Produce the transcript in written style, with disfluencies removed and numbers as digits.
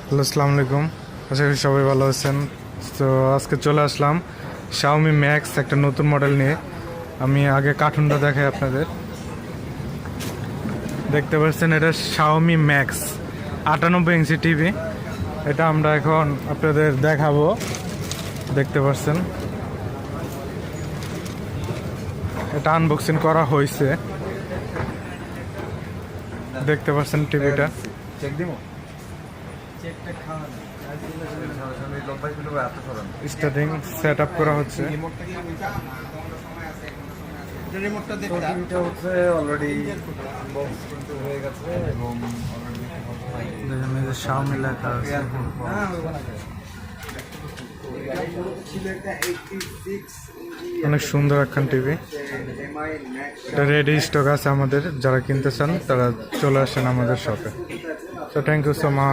Hello, আসসালামু আলাইকুম। আশা করি সবাই ভালো আছেন। তো আজকে চলে আসলাম Xiaomi Max একটা নতুন মডেল নিয়ে। আমি আগে কার্টুনটা দেখাই আপনাদের। দেখতে পাচ্ছেন এটা Xiaomi Max 98 ইঞ্চি টিভি। এটা আমরা এখন আপনাদের দেখাবো। দেখতে পাচ্ছেন এটা আনবক্সিং করা হয়েছে। দেখতে পাচ্ছেন টিভিটা স্টার্টিং সেট আপ করা হচ্ছে। Xiaomi লেখা আছে। অনেক সুন্দর একখান টিভি। এটা রেডি স্টক আছে আমাদের, যারা কিনতে চান তারা চলে আসেন আমাদের শপে। তো থ্যাংক ইউ সো মাচ।